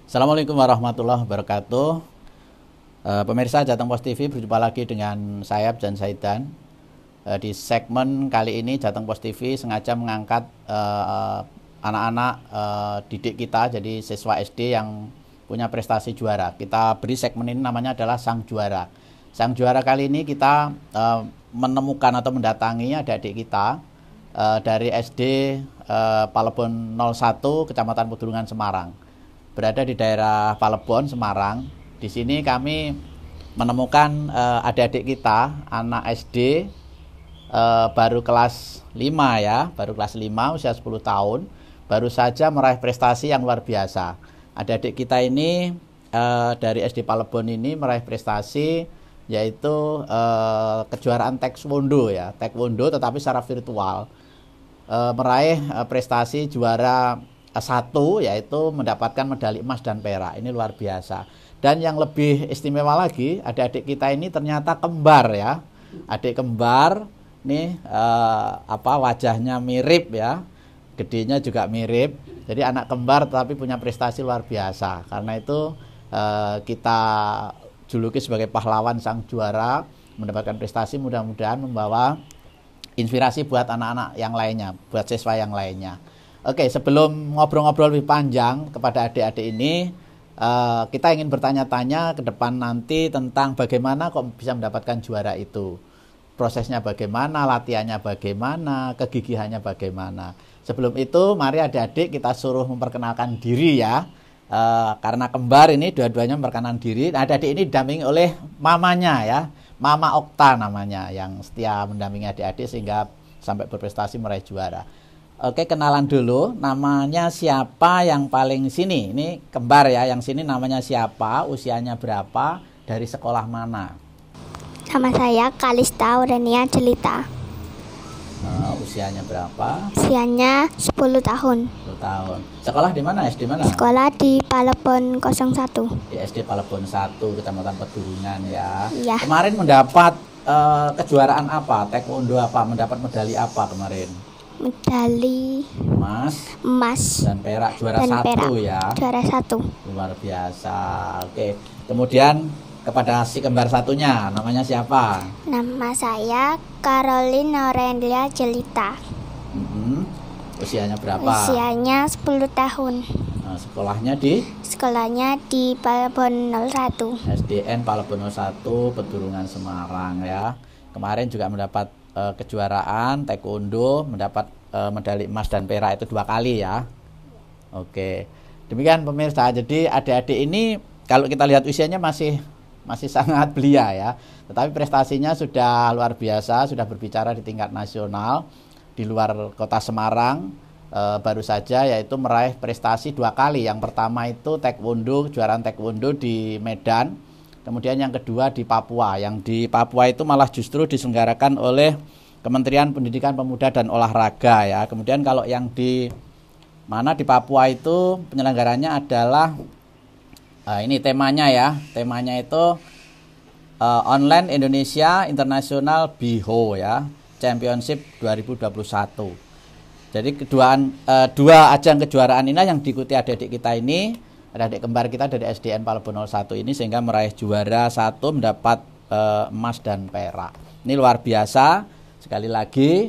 Assalamualaikum warahmatullahi wabarakatuh. Pemirsa Jateng Pos TV, berjumpa lagi dengan saya Abjan Saidan. Di segmen kali ini Jateng Pos TV sengaja mengangkat anak-anak didik kita, jadi siswa SD yang punya prestasi juara. Kita beri segmen ini namanya adalah Sang Juara. Sang Juara kali ini kita menemukan atau mendatangi adik-adik kita dari SD Palebon 01 Kecamatan Pedulungan Semarang. Berada di daerah Palebon, Semarang. Di sini kami menemukan adik-adik kita, anak SD baru kelas 5 ya, baru kelas 5 usia 10 tahun, baru saja meraih prestasi yang luar biasa. Adik-adik kita ini dari SD Palebon ini meraih prestasi yaitu kejuaraan taekwondo ya, taekwondo tetapi secara virtual. Meraih prestasi juara satu, yaitu mendapatkan medali emas dan perak. Ini luar biasa. Dan yang lebih istimewa lagi, adik-adik kita ini ternyata kembar ya. Adik kembar nih wajahnya mirip ya, gedenya juga mirip. Jadi anak kembar tapi punya prestasi luar biasa. Karena itu kita juluki sebagai pahlawan Sang Juara, mendapatkan prestasi, mudah-mudahan membawa inspirasi buat anak-anak yang lainnya, buat siswa yang lainnya. Oke, sebelum ngobrol-ngobrol lebih panjang kepada adik-adik ini, kita ingin bertanya-tanya ke depan nanti tentang bagaimana kok bisa mendapatkan juara itu. Prosesnya bagaimana, latihannya bagaimana, kegigihannya bagaimana. Sebelum itu, mari adik-adik kita suruh memperkenalkan diri ya. Karena kembar ini dua-duanya memperkenalkan diri. Adik-adik ini didampingi oleh mamanya ya, Mama Okta namanya, yang setia mendampingi adik-adik sehingga sampai berprestasi meraih juara. Oke, kenalan dulu, namanya siapa yang paling sini? Ini kembar ya, yang sini namanya siapa, usianya berapa, dari sekolah mana? Nama saya Kalista Aurenia Jelita. Usianya berapa? Usianya 10 tahun. 10 tahun. Sekolah di mana? SD mana? Sekolah di Palebon 01. Di SD Palebon 1, Kecamatan Pedulungan ya. Iya. Kemarin mendapat kejuaraan apa? Taekwondo apa? Mendapat medali apa kemarin? Medali emas dan perak, juara dan 1 perak. ya. Juara 1. Luar biasa. Oke. Kemudian kepada si kembar satunya, namanya siapa? Nama saya Caroline Aurelia Jelita. Usianya berapa? Usianya 10 tahun. Sekolahnya di? Sekolahnya di Palebon 01. SDN Palebon 01 Pedulungan Semarang ya. Kemarin juga mendapat kejuaraan taekwondo, mendapat medali emas dan perak itu 2 kali ya. Oke. Demikian pemirsa. Jadi adik-adik ini kalau kita lihat usianya masih sangat belia ya. Tetapi prestasinya sudah luar biasa, sudah berbicara di tingkat nasional, di luar kota Semarang. Baru saja yaitu meraih prestasi 2 kali. Yang pertama itu taekwondo, kejuaraan taekwondo di Medan. Kemudian yang kedua di Papua. Yang di Papua itu malah justru diselenggarakan oleh Kementerian Pendidikan Pemuda dan Olahraga ya. Kemudian kalau yang di mana di Papua itu penyelenggaranya adalah ini temanya ya. Temanya itu Online Indonesia International BIHO ya, Championship 2021. Jadi dua ajang kejuaraan ini yang diikuti adik-adik kita ini. Adik kembar kita dari SDN Palebon 01 ini sehingga meraih juara 1, mendapat emas dan perak. Ini luar biasa. Sekali lagi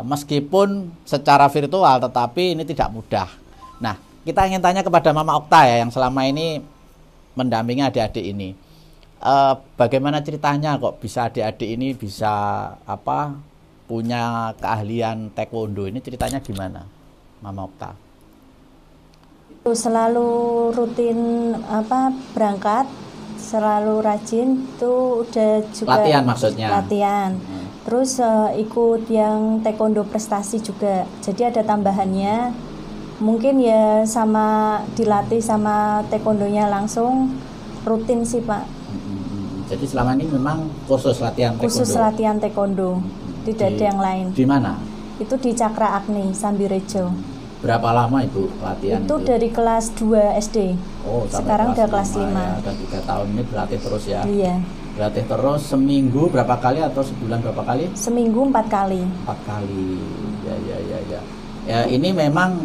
meskipun secara virtual tetapi ini tidak mudah. Nah, kita ingin tanya kepada Mama Okta ya, yang selama ini mendampingi adik-adik ini. Bagaimana ceritanya kok bisa adik-adik ini bisa punya keahlian taekwondo? Ini ceritanya gimana, Mama Okta? Selalu rutin berangkat, selalu rajin, itu udah juga latihan maksudnya. Latihan. Terus ikut yang taekwondo prestasi juga. Jadi ada tambahannya. Mungkin ya sama dilatih sama taekwondonya langsung, rutin sih Pak. Jadi selama ini memang khusus latihan taekwondo. Khusus latihan taekwondo. Tidak ada yang lain. Di mana? Itu di Cakra Agni, Sambirejo. Berapa lama Ibu latihan itu? Dari kelas 2 SD. Oh, sekarang udah kelas 5. Ya, udah 3 tahun ini berlatih terus ya? Iya. Berlatih terus seminggu berapa kali atau sebulan berapa kali? Seminggu 4 kali. 4 kali. Ya. Ya, ini memang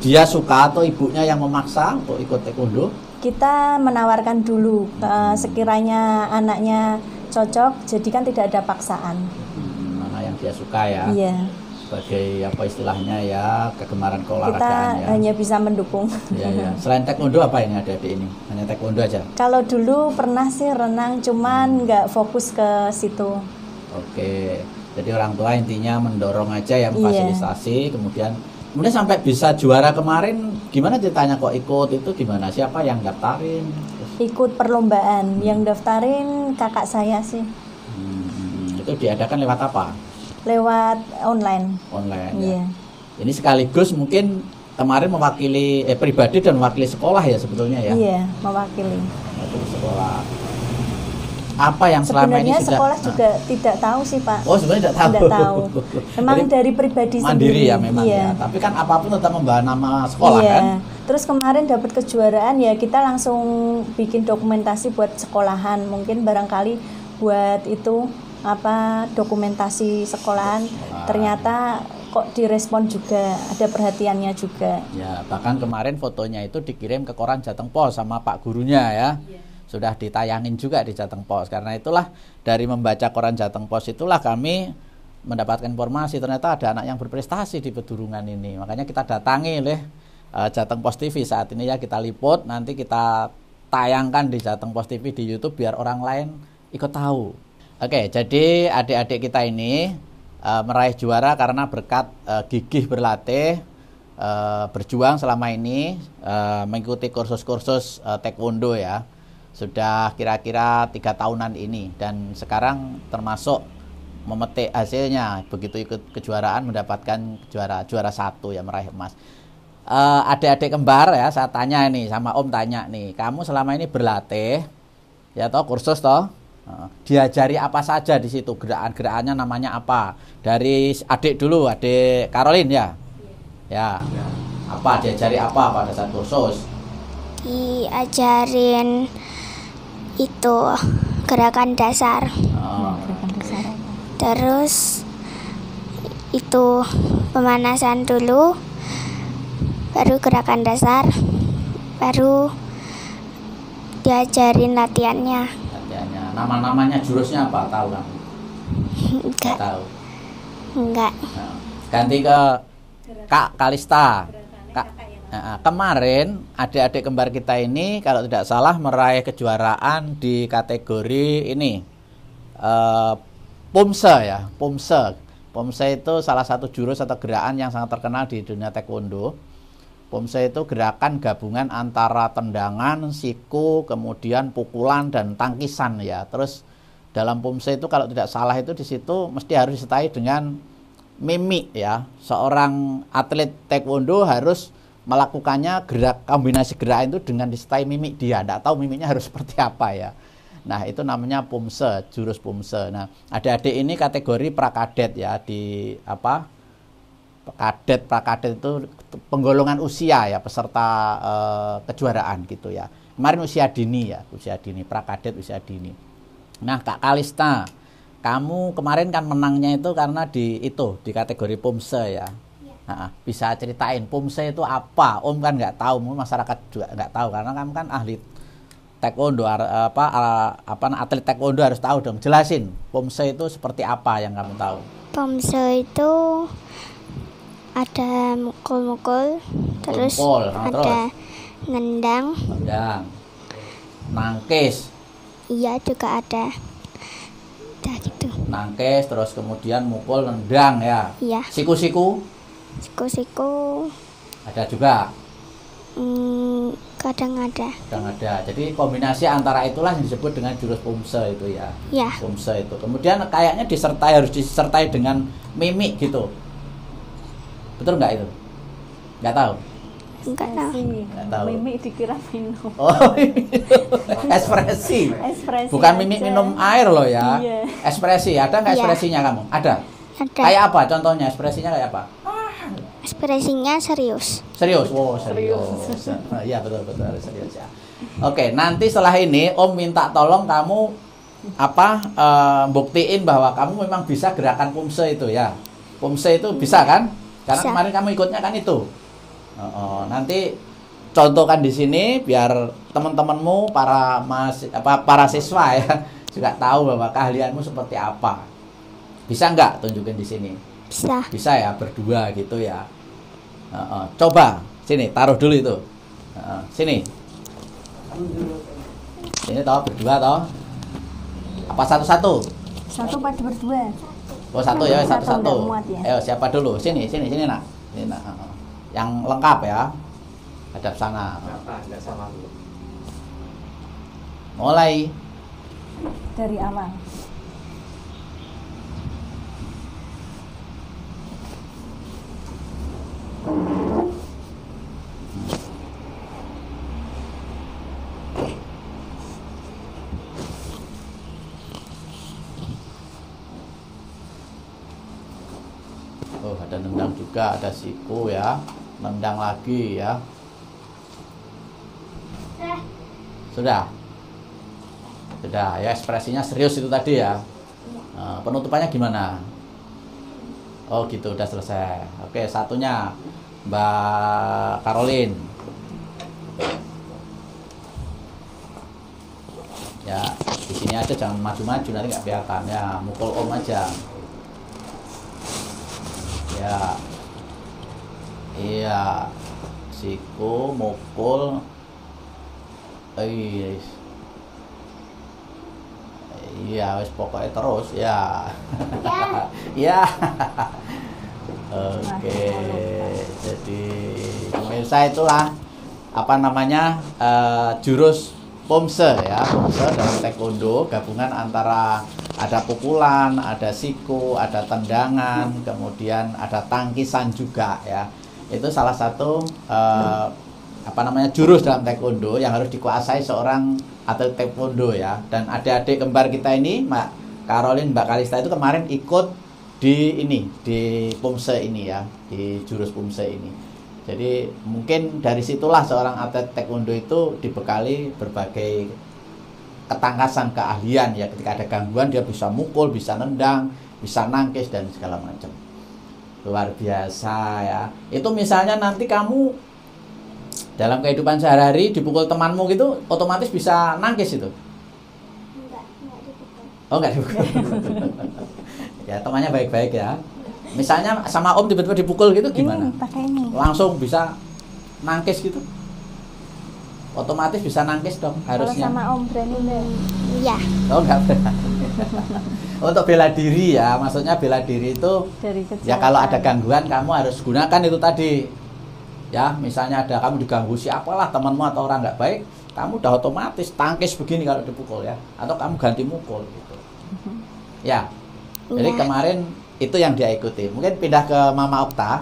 dia suka atau ibunya yang memaksa untuk ikut taekwondo? Kita menawarkan dulu sekiranya anaknya cocok, jadi kan tidak ada paksaan. Mana yang dia suka ya? Iya. Sebagai apa istilahnya ya, kegemaran Kita keolahragaan ya. hanya bisa mendukung. Iya, ya. Selain taekwondo apa ini adik-adik ini? Hanya taekwondo aja? Kalau dulu pernah sih renang, cuman nggak fokus ke situ. Oke, jadi orang tua intinya mendorong aja yang Iya. fasilitasi, kemudian sampai bisa juara kemarin, gimana ceritanya kok ikut itu gimana? Siapa yang daftarin? Ikut perlombaan, yang daftarin kakak saya sih, Itu diadakan lewat apa? lewat online. Online Iya. ya. Ini sekaligus mungkin kemarin mewakili pribadi dan mewakili sekolah ya sebetulnya ya. Iya, mewakili. Mewakili sekolah. Apa yang selama ini Sebenarnya sudah sekolah juga tidak tahu sih Pak. Oh, sebenarnya tidak tahu. Tidak tahu. Memang Jadi, dari pribadi mandiri sendiri. ya memang Iya. ya. Tapi kan apapun tetap membawa nama sekolah Iya. kan. Terus kemarin dapat kejuaraan ya kita langsung bikin dokumentasi buat sekolahan. Mungkin barangkali buat itu dokumentasi sekolahan. Ternyata kok direspon juga, ada perhatiannya juga. Ya, bahkan kemarin fotonya itu dikirim ke koran Jateng Pos sama Pak gurunya ya. Sudah ditayangin juga di Jateng Pos. Karena itulah dari membaca koran Jateng Pos itulah kami mendapatkan informasi ternyata ada anak yang berprestasi di Pedurungan ini. Makanya kita datangi oleh Jateng Pos TV saat ini ya, kita liput, nanti kita tayangkan di Jateng Pos TV di YouTube biar orang lain ikut tahu. Oke, jadi adik-adik kita ini meraih juara karena berkat gigih berlatih, berjuang selama ini, mengikuti kursus-kursus taekwondo ya. Sudah kira-kira 3 tahunan ini dan sekarang termasuk memetik hasilnya, begitu ikut kejuaraan mendapatkan juara 1 ya, meraih emas. Adik-adik kembar ya, saya tanya ini sama Om, tanya nih, kamu selama ini berlatih ya toh, kursus toh, diajari apa saja di situ, gerakan-gerakannya namanya apa? Dari adik dulu, adik Caroline ya. Ya. Apa diajari apa pada saat kursus? Diajarin itu gerakan dasar. Gerakan dasar. Terus itu pemanasan dulu, baru gerakan dasar, baru diajarin latihannya. Latihannya. Nama-namanya jurusnya apa? Tahu kan? Enggak, Tahu. enggak. Nah, ganti ke Kak Kalista. Kemarin adik-adik kembar kita ini kalau tidak salah meraih kejuaraan di kategori ini Pumse ya, Pumse. Pumse itu salah satu jurus atau gerakan yang sangat terkenal di dunia taekwondo. Pumse itu gerakan gabungan antara tendangan, siku, kemudian pukulan dan tangkisan ya. Terus dalam Pumse itu kalau tidak salah itu di situ mesti harus disertai dengan mimik ya. Seorang atlet taekwondo harus melakukannya kombinasi gerakan itu dengan disertai mimik dia. Tidak tahu mimiknya harus seperti apa ya. Nah, itu namanya Pumse, jurus Pumse. Nah, adik-adik ini kategori prakadet ya, di prakadet itu penggolongan usia ya, peserta kejuaraan gitu ya. Kemarin usia dini ya, usia dini, prakadet usia dini. Nah, Kak Kalista, kamu kemarin kan menangnya itu karena di kategori Pumse ya. Nah, bisa ceritain Pumse itu apa? Om kan nggak tahu, masyarakat juga nggak tahu karena kamu kan ahli taekwondo, atlet taekwondo harus tahu dong. Jelasin Pumse itu seperti apa yang kamu tahu. Pumse itu ada mukul-mukul, terus ada nendang, nangkis. Iya juga ada. Udah gitu. Nangkis, terus kemudian mukul, nendang ya. Iya. Siku-siku. Siku-siku Ada juga. Kadang ada. Kadang ada. Jadi kombinasi antara itulah yang disebut dengan jurus Pumse itu ya. Ya. Pumse itu. Kemudian kayaknya harus disertai dengan mimik gitu. Betul nggak itu? Nggak tahu. Enggak tahu. Nggak tahu. Mimik dikira minum. Oh, ekspresi. Ekspresi Bukan aja. mimik minum air loh ya. Iya. Ekspresi. Ada nggak Iya. ekspresinya kamu? Ada. Ada. Kayak apa? Contohnya ekspresinya kayak apa? Ekspresinya serius. Serius, wow serius. Iya betul serius ya. Oke, nanti setelah ini Om minta tolong kamu buktiin bahwa kamu memang bisa gerakan Pumse itu ya. Pumse itu bisa kan? Karena Bisa. kemarin kamu ikutnya kan itu. Nanti contohkan di sini biar teman-temanmu para siswa ya juga tahu bahwa keahlianmu seperti apa. Bisa nggak tunjukin di sini? Bisa. Bisa ya, berdua gitu ya. Coba sini, taruh dulu itu. Sini. Sini toh, berdua toh. Apa satu-satu? Satu pada berdua. Oh, satu ya, satu-satu. Nggak muat ya. Ayo, siapa dulu? Sini nak. Sini nak. Yang lengkap ya. Hadap sana. Mulai. Dari awal. Oh, ada nendang juga, ada siku ya. Nendang lagi ya. Sudah. Sudah, ya ekspresinya serius itu tadi ya. Penutupannya gimana? Oh gitu, udah selesai. Oke, satunya Mbak Caroline. Ya, di sini aja, jangan maju-maju, nanti nggak kelihatan ya. Mukul om aja. Ya, iya, siku, mukul. Iya, wes pokoknya terus ya. Ya. Oke, jadi pemirsa itulah apa namanya jurus Pomse ya. Pomse dalam taekwondo gabungan antara ada pukulan, ada siku, ada tendangan, kemudian ada tangkisan juga ya. Itu salah satu apa namanya jurus dalam taekwondo yang harus dikuasai seorang atlet taekwondo ya. Dan adik-adik kembar kita ini, Mbak Caroline, Mbak Kalista itu kemarin ikut di Pomse ini ya, di jurus Pomse ini. Jadi mungkin dari situlah seorang atlet taekwondo itu dibekali berbagai ketangkasan, keahlian ya. Ketika ada gangguan dia bisa mukul, bisa nendang, bisa nangkis dan segala macam. Luar biasa ya. Itu misalnya nanti kamu dalam kehidupan sehari-hari dipukul temanmu gitu, otomatis bisa nangkis itu? Enggak dipukul. Oh, enggak dipukul. Ya, temannya baik-baik ya. Misalnya sama om tiba-tiba dipukul gitu gimana? Ini, pakai ini. Langsung bisa nangkis gitu? Otomatis bisa nangkis dong harusnya. Kalau sama om berani enggak? Iya. Oh, enggak berani. Untuk bela diri ya, maksudnya bela diri itu Dari kecil. ya kalau ada gangguan kamu harus gunakan itu tadi. Ya, misalnya ada kamu diganggu siapalah temanmu atau orang nggak baik, kamu udah otomatis tangkis begini kalau dipukul ya, atau kamu ganti mukul gitu. Ya, jadi Iya. kemarin itu yang dia ikuti. Mungkin pindah ke Mama Okta.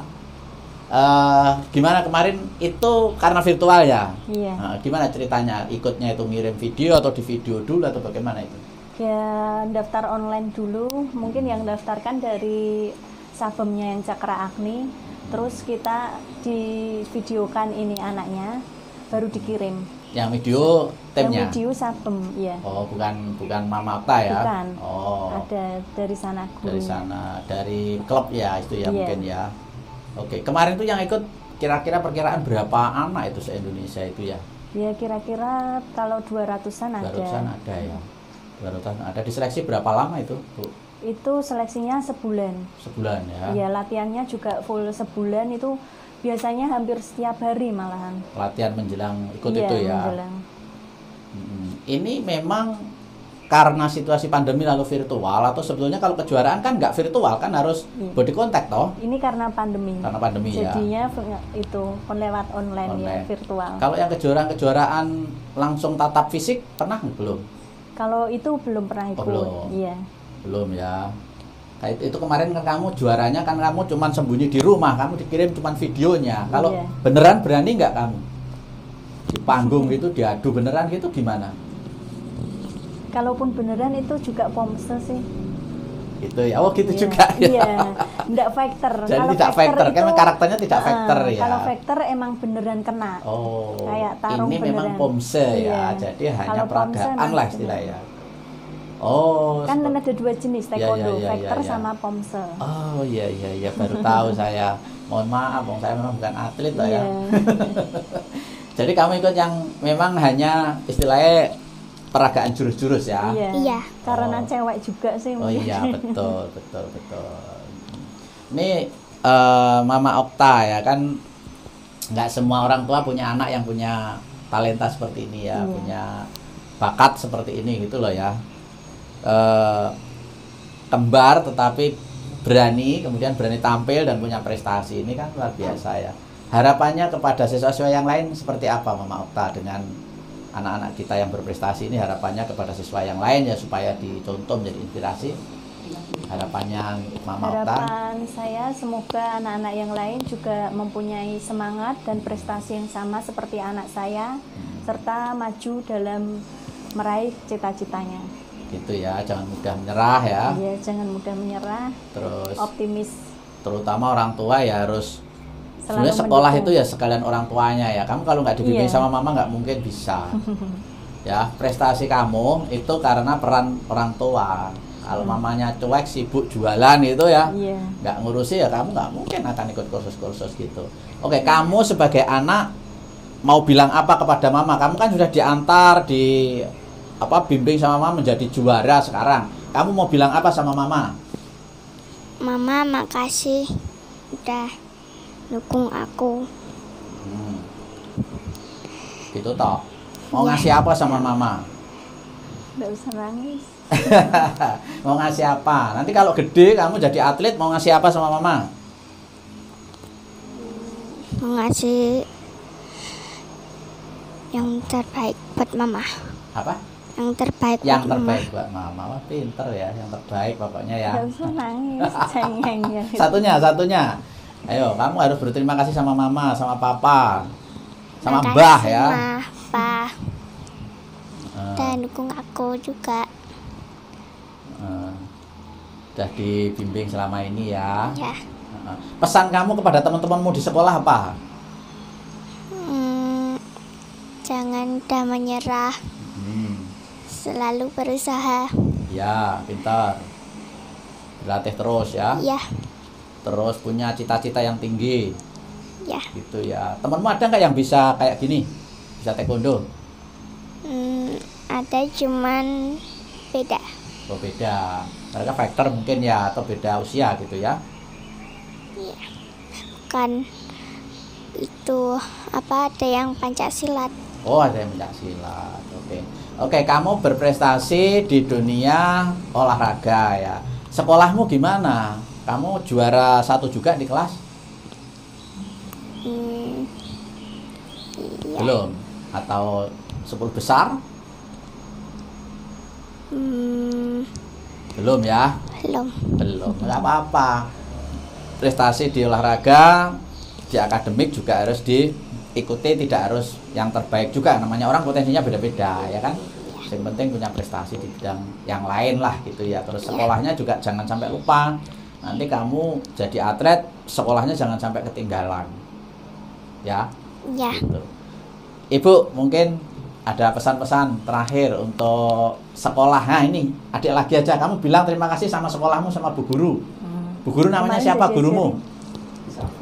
Gimana kemarin itu karena virtual ya? Iya. Gimana ceritanya? Ikutnya itu ngirim video atau di video dulu atau bagaimana itu? Ya daftar online dulu, mungkin yang daftarkan dari sabemnya yang Cakra Agni, terus kita divideokan ini anaknya, baru dikirim. Yang video timnya? Yang video sabem, ya. Oh, bukan Mama Okta ya? Bukan. Oh. Ada dari sana gurunya. Dari sana, dari klub ya itu ya. Iya. Mungkin ya. Oke, kemarin tuh yang ikut kira-kira perkiraan berapa anak itu se-Indonesia itu ya? Ya kira-kira kalau 200-an ada. 200-an ada ya. 200-an ada. Diseleksi berapa lama itu, Bu? Itu seleksinya sebulan. Sebulan ya. Ya latihannya juga full sebulan, itu biasanya hampir setiap hari malahan. Latihan menjelang ikut Iya, itu ya. menjelang. Ini memang karena situasi pandemi lalu virtual, atau sebetulnya kalau kejuaraan kan nggak virtual kan, harus body contact toh? Ini karena pandemi. Karena pandemi ya. Jadinya itu lewat online ya, virtual. Kalau yang kejuaraan langsung tatap fisik pernah belum? Kalau itu belum pernah ikut. belum. Iya. Belum ya. Nah, itu kemarin kan kamu juaranya kan kamu cuman sembunyi di rumah, kamu dikirim cuman videonya. Kalau Iya. beneran berani nggak kamu? Di panggung gitu diadu beneran gitu gimana? Kalaupun beneran itu juga pomse sih. Gitu ya. Oh gitu Iya. juga ya. Iya, enggak fighter. Jadi Kalau tidak fighter, itu, karena karakternya tidak fighter ya. Kalau fighter emang beneran kena. Oh, Kayak tarung ini memang beneran. pomse ya. Iya. Jadi hanya Kalau pomse peragaan memang lah istilahnya. Oh, Kan seperti- ada dua jenis Iya, taekwondo, iya, iya, fighter iya. sama pomse. Oh iya baru tahu saya. Mohon maaf, saya memang bukan atlet lah ya. Iya. Jadi kamu ikut yang memang hanya istilahnya peragaan jurus-jurus ya? Iya. Karena cewek juga sih. Oh mungkin. iya, betul. Ini Mama Okta ya kan, nggak semua orang tua punya anak yang punya talenta seperti ini ya, punya bakat seperti ini gitu loh ya. Kembar tetapi kemudian berani tampil dan punya prestasi, ini kan luar biasa ya. Harapannya kepada siswa-siswa yang lain seperti apa Mama Okta dengan anak-anak kita yang berprestasi ini, harapannya kepada siswa yang lain ya supaya dicontoh menjadi inspirasi. Harapannya Mama Okta. Harapan saya semoga anak-anak yang lain juga mempunyai semangat dan prestasi yang sama seperti anak saya, serta maju dalam meraih cita-citanya. Gitu ya, jangan mudah menyerah ya. Iya, jangan mudah menyerah. Terus Optimis. terutama orang tua ya harus, Selalu sebenarnya sekolah mendukung. itu ya sekalian orang tuanya ya. Kamu kalau nggak dibimbing Iya. sama mama nggak mungkin bisa. Ya, prestasi kamu itu karena peran orang tua. Kalau mamanya cuek, sibuk jualan itu ya, Iya. nggak ngurusi ya, kamu nggak mungkin akan ikut kursus-kursus gitu. Oke, kamu sebagai anak mau bilang apa kepada mama? Kamu kan sudah diantar di bimbing sama mama menjadi juara sekarang. Kamu mau bilang apa sama mama? Mama, makasih udah dukung aku. Gitu toh. Mau ngasih apa sama mama? Nggak usah nangis. Mau ngasih apa? Nanti kalau gede kamu jadi atlet mau ngasih apa sama mama? Mengasih yang terbaik buat mama. Apa? Yang terbaik Yang buat mama. terbaik buat mama. Wah, pinter ya, yang terbaik pokoknya ya. Nggak usah nangis, cengeng ya. Satunya. Ayo, kamu harus berterima kasih sama mama, sama papa, sama Makasih, mbah ya. Ma, Pa, Eh, dan dukung aku juga. Udah dibimbing selama ini ya. Ya. Pesan kamu kepada teman-temanmu di sekolah apa? Jangan mudah menyerah, selalu berusaha. Ya, pintar. Berlatih terus ya. Ya, Terus punya cita-cita yang tinggi. ya. Gitu ya. Temanmu ada nggak yang bisa kayak gini? Bisa taekwondo? Ada cuman beda. Oh, beda. Mereka fighter mungkin ya, atau beda usia gitu ya. Kan itu ada yang Pancasilat. Oh, ada yang pencaksilat. Oke, kamu berprestasi di dunia olahraga ya. Sekolahmu gimana? Kamu juara 1 juga di kelas? Iya. Belum? Atau 10 besar? Belum ya? Belum. Nggak apa-apa. Prestasi di olahraga, di akademik juga harus diikuti, tidak harus yang terbaik juga. Namanya orang potensinya beda-beda ya kan. Yang penting punya prestasi di bidang yang lain lah gitu ya. Terus sekolahnya juga jangan sampai lupa. Nanti kamu jadi atlet, sekolahnya jangan sampai ketinggalan. Ya. Ya. Gitu. Ibu mungkin ada pesan-pesan terakhir untuk sekolah. Nah ini adik lagi aja, kamu bilang terima kasih sama sekolahmu, sama bu guru. Bu guru namanya Kemarin siapa udah gurumu?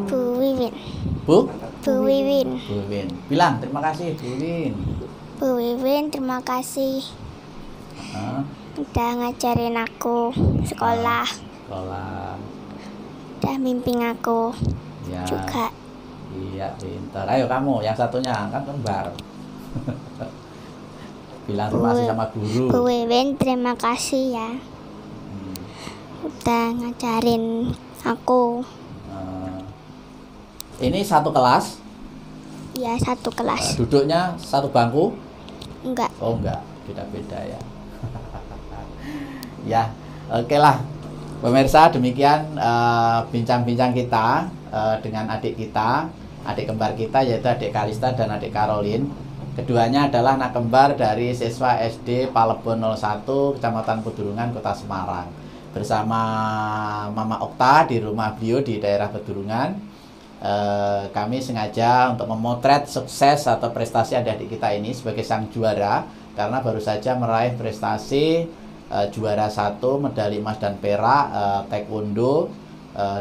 Bu Wiwin. Bu? Bu Wiwin. Bu Win. Bilang terima kasih Bu Win. Bu Wiwin, terima kasih Hah? udah ngajarin aku sekolah, Sekolah. udah bimbing aku Ya. juga. Iya pintar. Ayo kamu yang satunya kan kembar. Bilang terima kasih sama guru. Bu Wiwin, terima kasih ya udah ngajarin aku. Ini satu kelas, Ya, satu kelas. duduknya satu bangku. Enggak. Oh enggak, beda-beda ya. Ya, oke lah. Pemirsa, demikian bincang-bincang kita dengan adik kita, adik kembar kita yaitu adik Kalista dan adik Caroline. Keduanya adalah anak kembar dari siswa SD Palebon 01, Kecamatan Pedurungan, Kota Semarang. Bersama Mama Okta di rumah beliau di daerah Pedurungan. Kami sengaja untuk memotret sukses atau prestasi adik-adik kita ini sebagai sang juara, karena baru saja meraih prestasi juara 1, medali emas dan perak taekwondo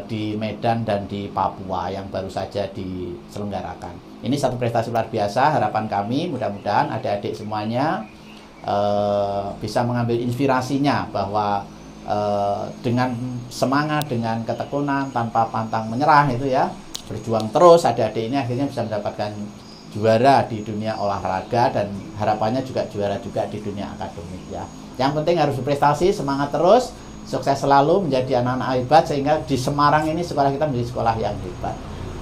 di Medan dan di Papua yang baru saja diselenggarakan. Ini satu prestasi luar biasa. Harapan kami mudah-mudahan adik-adik semuanya bisa mengambil inspirasinya bahwa dengan semangat, dengan ketekunan, tanpa pantang menyerah itu ya, berjuang terus, adik-adik ini akhirnya bisa mendapatkan juara di dunia olahraga dan harapannya juga juara juga di dunia akademik ya. Yang penting harus berprestasi, semangat terus, sukses selalu, menjadi anak-anak hebat sehingga di Semarang ini sekolah kita menjadi sekolah yang hebat.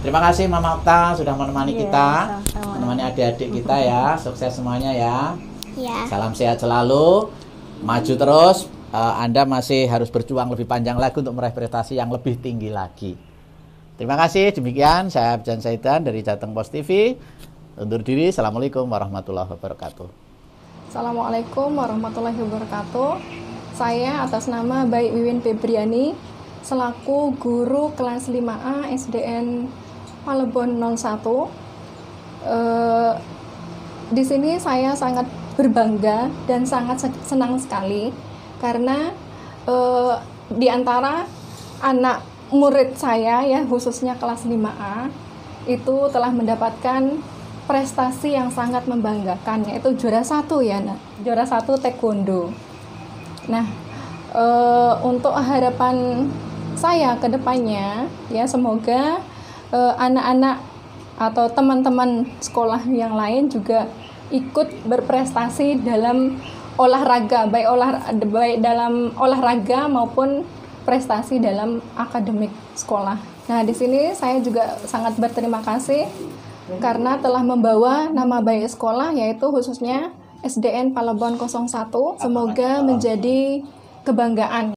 Terima kasih Mama Okta sudah menemani kita, menemani adik-adik kita ya. Sukses semuanya ya. Ya. Salam sehat selalu, maju terus. Anda masih harus berjuang lebih panjang lagi untuk meraih prestasi yang lebih tinggi lagi. Terima kasih. Demikian saya Abjan Saidan dari Jateng Post TV. Undur diri. Assalamualaikum warahmatullahi wabarakatuh. Assalamualaikum warahmatullahi wabarakatuh. Saya atas nama Baik Wiwin Febriani selaku guru kelas 5A SDN Palebon 01. Di sini saya sangat berbangga dan sangat senang sekali karena di antara anak murid saya ya khususnya kelas 5A itu telah mendapatkan prestasi yang sangat membanggakan, yaitu juara 1 ya, juara 1 taekwondo. Nah, untuk harapan saya ke depannya ya semoga anak-anak atau teman-teman sekolah yang lain juga ikut berprestasi dalam olahraga, baik dalam olahraga maupun prestasi dalam akademik sekolah. Nah, di sini saya juga sangat berterima kasih karena telah membawa nama baik sekolah yaitu khususnya SDN Palebon 01. Semoga menjadi kebanggaan